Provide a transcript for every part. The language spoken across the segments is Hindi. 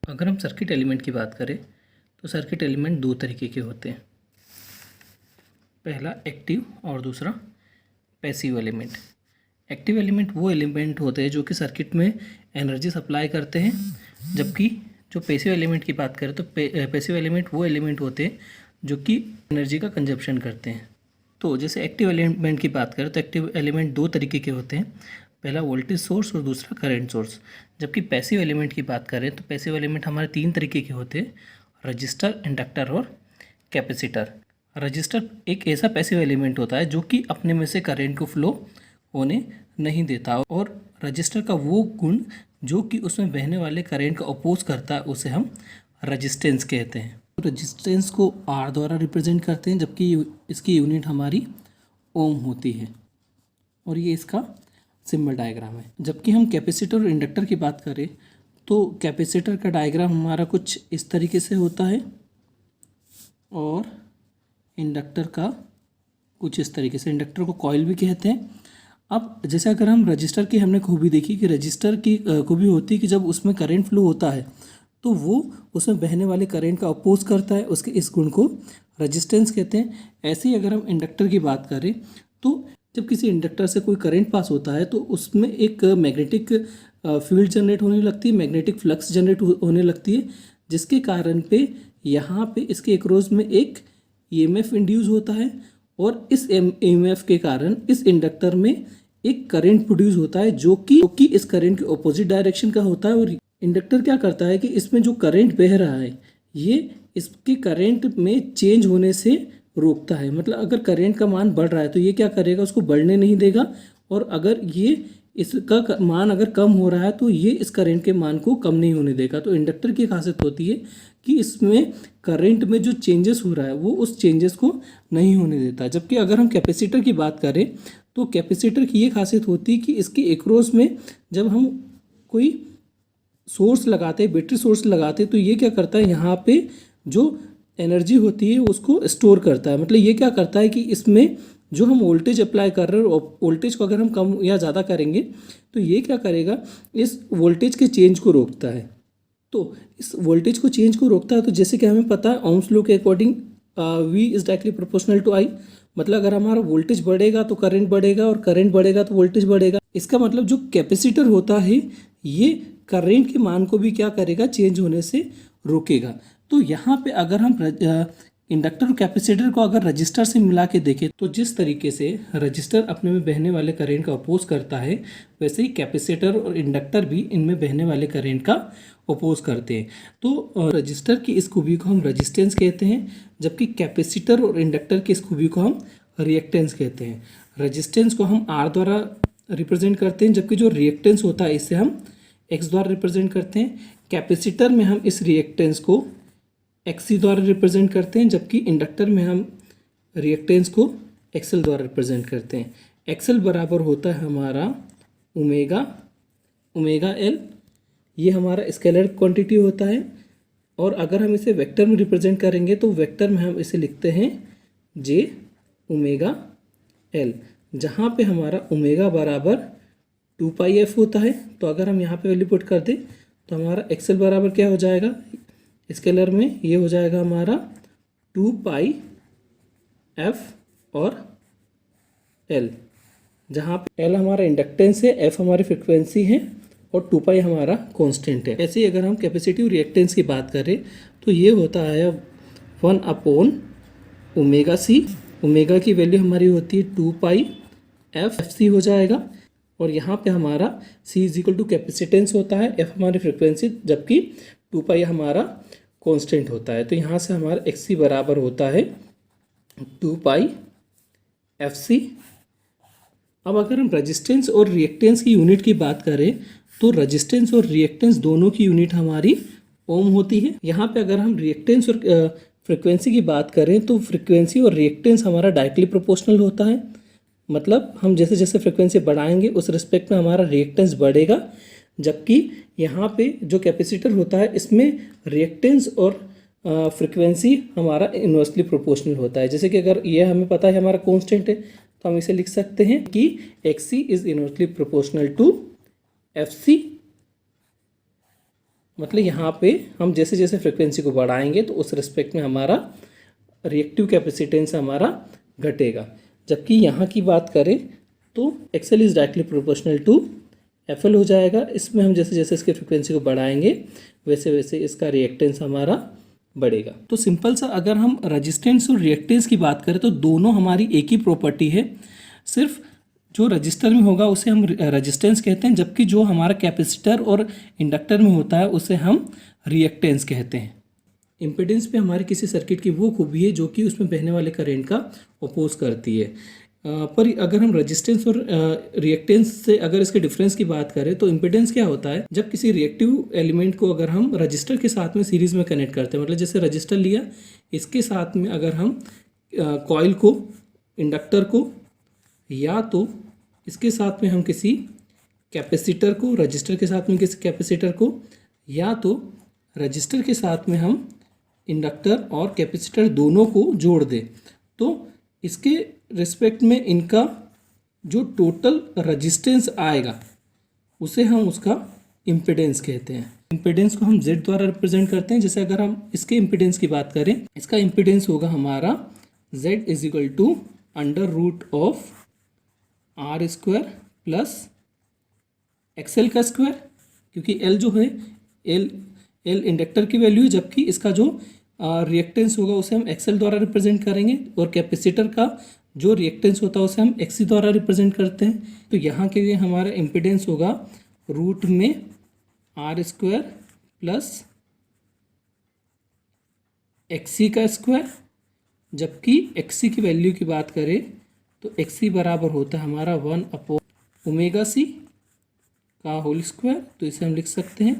अगर हम सर्किट एलिमेंट की बात करें तो सर्किट एलिमेंट दो तरीके के होते हैं। पहला एक्टिव और दूसरा पैसिव एलिमेंट। एक्टिव एलिमेंट वो एलिमेंट होते हैं जो कि सर्किट में एनर्जी सप्लाई करते हैं, जबकि जो पैसिव एलिमेंट की बात करें तो पैसिव एलिमेंट वो एलिमेंट होते हैं जो कि एनर्जी का कंजप्शन करते हैं। तो जैसे एक्टिव एलिमेंट की बात करें तो एक्टिव एलिमेंट दो तरीके के होते हैं, पहला वोल्टेज सोर्स और दूसरा करंट सोर्स। जबकि पैसिव एलिमेंट की बात करें तो पैसिव एलिमेंट हमारे तीन तरीके के होते हैं, रजिस्टर, इंडक्टर और कैपेसिटर। रजिस्टर एक ऐसा पैसिव एलिमेंट होता है जो कि अपने में से करंट को फ्लो होने नहीं देता, और रजिस्टर का वो गुण जो कि उसमें बहने वाले करंट का अपोज करता है उसे हम रजिस्टेंस कहते हैं। रजिस्टेंस को आर द्वारा रिप्रेजेंट करते हैं, जबकि इसकी यूनिट हमारी ओम होती है, और ये इसका सिंबल डायग्राम है। जबकि हम कैपेसिटर और इंडक्टर की बात करें तो कैपेसिटर का डायग्राम हमारा कुछ इस तरीके से होता है और इंडक्टर का कुछ इस तरीके से। इंडक्टर को कॉइल भी कहते हैं। अब जैसे अगर हम रजिस्टर की हमने खूबी देखी कि रजिस्टर की खूबी होती है कि जब उसमें करंट फ्लो होता है तो वो उसमें बहने वाले करंट का अपोज करता है, उसके इस गुण को रजिस्टेंस कहते हैं। ऐसे ही अगर हम इंडक्टर की बात करें तो जब किसी इंडक्टर से कोई करंट पास होता है तो उसमें एक मैग्नेटिक फील्ड जनरेट होने लगती है, मैग्नेटिक फ्लक्स जनरेट होने लगती है, जिसके कारण पे यहाँ पे इसके एक्रोस में एक ईएमएफ इंड्यूस होता है, और इस ईएमएफ के कारण इस इंडक्टर में एक करंट प्रोड्यूस होता है जो कि इस करंट के ऑपोजिट डायरेक्शन का होता है। और इंडक्टर क्या करता है कि इसमें जो करंट बह रहा है ये इसके करंट में चेंज होने से रोकता है। मतलब अगर करंट का मान बढ़ रहा है तो ये क्या करेगा, उसको बढ़ने नहीं देगा, और अगर ये इसका मान अगर कम हो रहा है तो ये इस करंट के मान को कम नहीं होने देगा। तो इंडक्टर की खासियत होती है कि इसमें करंट में जो चेंजेस हो रहा है वो उस चेंजेस को नहीं होने देता। जबकि अगर हम कैपेसिटर की बात करें तो कैपेसिटर की ये खासियत होती है कि इसके एक्रोस में जब हम कोई सोर्स लगाते हैं, बैटरी सोर्स लगाते हैं, तो ये क्या करता है, यहाँ पे जो एनर्जी होती है उसको स्टोर करता है। मतलब ये क्या करता है कि इसमें जो हम वोल्टेज अप्लाई कर रहे हैं और वोल्टेज को अगर हम कम या ज़्यादा करेंगे तो ये क्या करेगा, इस वोल्टेज के चेंज को रोकता है। तो इस वोल्टेज को चेंज को रोकता है। तो जैसे कि हमें पता है ओम्स लॉ के according V is directly proportional to I। मतलब अगर हमारा वोल्टेज बढ़ेगा तो करंट बढ़ेगा, और करंट बढ़ेगा तो वोल्टेज बढ़ेगा। इसका मतलब जो कैपेसिटर होता है ये करंट के मान को भी क्या करेगा, चेंज होने से रोकेगा। तो यहाँ पे अगर हम इंडक्टर और कैपेसिटर को अगर रजिस्टर से मिला के देखें तो जिस तरीके से रजिस्टर अपने में बहने वाले करंट का अपोज करता है, वैसे ही कैपेसिटर और इंडक्टर भी इनमें बहने वाले करंट का अपोज करते हैं। तो रजिस्टर की इस खूबी को हम रजिस्टेंस कहते हैं, जबकि कैपेसिटर और इंडक्टर की इस खूबी को हम रिएक्टेंस कहते हैं। रजिस्टेंस को हम R द्वारा रिप्रेजेंट करते हैं, जबकि जो रिएक्टेंस होता है इसे हम X द्वारा रिप्रेजेंट करते हैं। कैपेसिटर में हम इस रिएक्टेंस को XC द्वारा रिप्रेजेंट करते हैं, जबकि इंडक्टर में हम रिएक्टेंस को XL द्वारा रिप्रेजेंट करते हैं। XL बराबर होता है हमारा ओमेगा L, ये हमारा स्केलर क्वांटिटी होता है। और अगर हम इसे वेक्टर में रिप्रेजेंट करेंगे तो वेक्टर में हम इसे लिखते हैं J ओमेगा L, जहाँ पे हमारा ओमेगा बराबर 2πf होता है। तो अगर हम यहाँ पे वैल्यू पुट कर दें तो हमारा XL बराबर क्या हो जाएगा, स्केलर में ये हो जाएगा हमारा 2πf और L, जहाँ पे L हमारा इंडक्टेंस है, F हमारी फ्रिक्वेंसी है और 2π हमारा कांस्टेंट है। ऐसे ही अगर हम कैपेसिटिव रिएक्टेंस की बात करें तो ये होता है 1/ωc। ओमेगा की वैल्यू हमारी होती है 2πf FC हो जाएगा, और यहाँ पे हमारा C is equal to capacitance होता है, F हमारी फ्रिक्वेंसी, जबकि 2π हमारा कांस्टेंट होता है। तो यहाँ से हमारा XC बराबर होता है 2πfc। अब अगर हम रेजिस्टेंस और रिएक्टेंस की यूनिट की बात करें तो रेजिस्टेंस और रिएक्टेंस दोनों की यूनिट हमारी ओम होती है। यहाँ पे अगर हम रिएक्टेंस और फ्रिक्वेंसी की बात करें तो फ्रिक्वेंसी और रिएक्टेंस हमारा डायरेक्टली प्रोपोर्शनल होता है। मतलब हम जैसे जैसे फ्रिक्वेंसी बढ़ाएंगे उस रिस्पेक्ट में हमारा रिएक्टेंस बढ़ेगा, जबकि यहाँ पे जो कैपेसिटर होता है इसमें रिएक्टेंस और फ्रिक्वेंसी हमारा इन्वर्सली प्रोपोर्शनल होता है। जैसे कि अगर ये हमें पता है हमारा कांस्टेंट है तो हम इसे लिख सकते हैं कि XC is inversely proportional to FC। मतलब यहाँ पे हम जैसे जैसे फ्रिक्वेंसी को बढ़ाएंगे तो उस रिस्पेक्ट में हमारा रिएक्टिव कैपेसिटेंस हमारा घटेगा। जबकि यहाँ की बात करें तो XL is directly proportional to FL हो जाएगा। इसमें हम जैसे जैसे इसकी फ्रिक्वेंसी को बढ़ाएंगे वैसे वैसे इसका रिएक्टेंस हमारा बढ़ेगा। तो सिंपल सा अगर हम रजिस्टेंस और रिएक्टेंस की बात करें तो दोनों हमारी एक ही प्रॉपर्टी है। सिर्फ जो रजिस्टर में होगा उसे हम रजिस्टेंस कहते हैं, जबकि जो हमारा कैपेसिटर और इंडक्टर में होता है उसे हम रिएक्टेंस कहते हैं। इम्पीडेंस पे हमारे किसी सर्किट की वो खूबी है जो कि उसमें बहने वाले करंट का अपोज करती है। पर अगर हम रेजिस्टेंस और रिएक्टेंस से अगर इसके डिफरेंस की बात करें तो इम्पीडेंस क्या होता है, जब किसी रिएक्टिव एलिमेंट को अगर हम रजिस्टर के साथ में सीरीज़ में कनेक्ट करते हैं, मतलब जैसे रजिस्टर लिया, इसके साथ में अगर हम कॉइल को, इंडक्टर को, या तो इसके साथ में हम किसी कैपेसिटर को, रजिस्टर के साथ में किसी कैपेसिटर को, या तो रजिस्टर के साथ में हम इंडक्टर और कैपेसिटर दोनों को जोड़ दें, तो इसके रिस्पेक्ट में इनका जो टोटल रजिस्टेंस आएगा उसे हम उसका इम्पीडेंस कहते हैं। इम्पीडेंस को हम Z द्वारा रिप्रेजेंट करते हैं। जैसे अगर हम इसके इम्पीडेंस की बात करें, इसका इम्पीडेंस होगा हमारा Z = √of R² plus XL का स्क्वायर, क्योंकि L जो है L इंडक्टर की वैल्यू है, जबकि इसका जो रिएक्टेंस होगा उसे हम XL द्वारा रिप्रेजेंट करेंगे, और कैपेसिटर का जो रिएक्टेंस होता है उसे हम XC द्वारा रिप्रेजेंट करते हैं। तो यहाँ के लिए हमारा इम्पीडेंस होगा रूट में R² प्लस XC का स्क्वायर, जबकि XC की वैल्यू की बात करें तो XC बराबर होता है हमारा 1/ωc का होल स्क्वायर। तो इसे हम लिख सकते हैं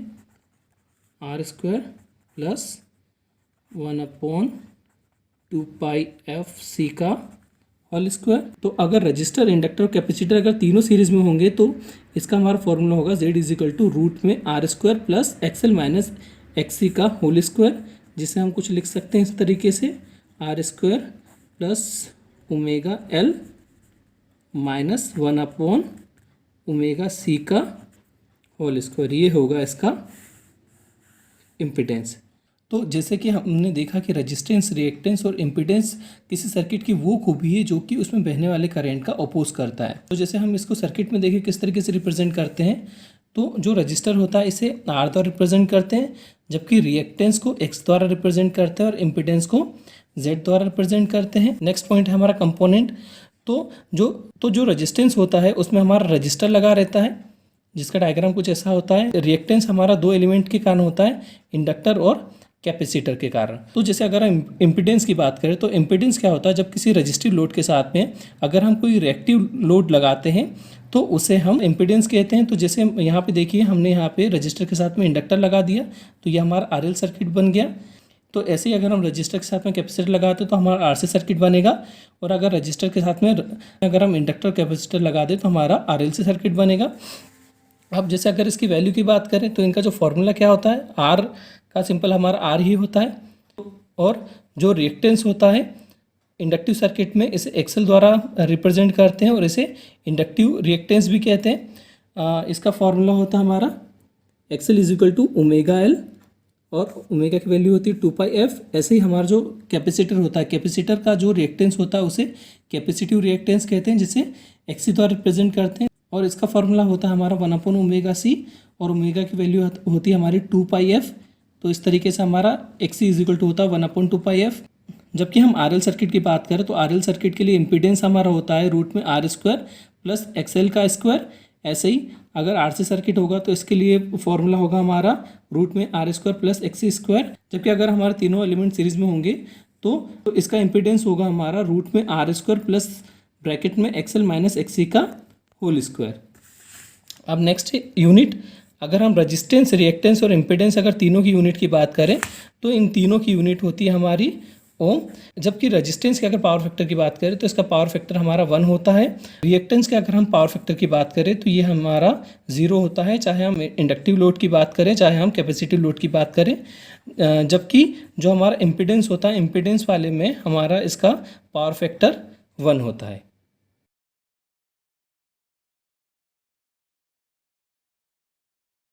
R² प्लस 1/2πfc का होल स्क्वायर। तो अगर रजिस्टर, इंडक्टर और कैपेसिटर अगर तीनों सीरीज में होंगे तो इसका हमारा फॉर्मूला होगा Z = रूट में R² plus XL minus XC का होल स्क्वायर, जिसे हम कुछ लिख सकते हैं इस तरीके से R² plus ωL minus 1/ωc का होल स्क्वायर। ये होगा इसका इम्पीडेंस। तो जैसे कि हमने देखा कि रेजिस्टेंस, रिएक्टेंस और इम्पीडेंस किसी सर्किट की वो खूबी है जो कि उसमें बहने वाले करंट का अपोज करता है। तो जैसे हम इसको सर्किट में देखें किस तरीके से रिप्रेजेंट करते हैं, तो जो रजिस्टर होता है इसे R द्वारा रिप्रेजेंट करते हैं, जबकि रिएक्टेंस को X द्वारा रिप्रेजेंट करते हैं और इम्पीडेंस को Z द्वारा रिप्रेजेंट करते हैं। नेक्स्ट पॉइंट है हमारा कंपोनेंट। तो जो रेजिस्टेंस होता है उसमें हमारा रजिस्टर लगा रहता है, जिसका डायग्राम कुछ ऐसा होता है। रिएक्टेंस हमारा दो एलिमेंट के कारण होता है, इंडक्टर और कैपेसिटर के कारण। तो जैसे अगर हम इम्पीडेंस की बात करें तो इम्पीडेंस क्या होता है, जब किसी रजिस्टिव लोड के साथ में अगर हम कोई रिएक्टिव लोड लगाते हैं तो उसे हम इम्पीडेंस कहते हैं। तो जैसे यहाँ पे देखिए, हमने यहाँ पे रजिस्टर के साथ में इंडक्टर लगा दिया तो ये हमारा RL सर्किट बन गया। तो ऐसे ही अगर हम रजिस्टर के साथ में कैपेसिटर लगाते हैं तो हमारा RC सर्किट बनेगा, और अगर रजिस्टर के साथ में अगर हम इंडक्टर कैपेसिटर लगा दें तो हमारा RLC सर्किट बनेगा। अब जैसे अगर इसकी वैल्यू की बात करें तो इनका जो फॉर्मूला क्या होता है, R का सिंपल हमारा R ही होता है, और जो रिएक्टेंस होता है इंडक्टिव सर्किट में इसे XL द्वारा रिप्रेजेंट करते हैं और इसे इंडक्टिव रिएक्टेंस भी कहते हैं। इसका फॉर्मूला होता है हमारा XL = ωL, और ओमेगा की वैल्यू होती है 2πf। ऐसे ही हमारा जो कैपेसिटर होता है, कैपेसिटर का जो रिएक्टेंस होता है उसे कैपेसिटिव रिएक्टेंस कहते हैं, जिसे XC द्वारा रिप्रेजेंट करते हैं, और इसका फॉर्मूला होता है हमारा 1/ωc, और ओमेगा की वैल्यू होती है हमारी 2πf। तो इस तरीके से हमारा XC = होता है 1/2πf। जबकि हम RL सर्किट की बात करें तो RL सर्किट के लिए इम्पीडेंस हमारा होता है रूट में R² प्लस XL का स्क्वायर। ऐसे ही अगर RC सर्किट होगा तो इसके लिए फॉर्मूला होगा हमारा रूट में R² प्लस XC²। जबकि अगर हमारे तीनों एलिमेंट सीरीज में होंगे तो इसका इम्पीडेंस होगा हमारा रूट में R² प्लस ब्रैकेट में XL माइनस XC का होल स्क्वायर। अब नेक्स्ट है यूनिट। अगर हम रेजिस्टेंस, रिएक्टेंस और इम्पीडेंस अगर तीनों की यूनिट की बात करें तो इन तीनों की यूनिट होती है हमारी ओम। जबकि रेजिस्टेंस के अगर पावर फैक्टर की बात करें तो इसका पावर फैक्टर हमारा 1 होता है। रिएक्टेंस के अगर हम पावर फैक्टर की बात करें तो ये हमारा 0 होता है, चाहे हम इंडक्टिव लोड की बात करें चाहे हम कैपेसिटिव लोड की बात करें। जबकि जो हमारा इम्पीडेंस होता है, इम्पीडेंस वाले में हमारा इसका पावर फैक्टर 1 होता है।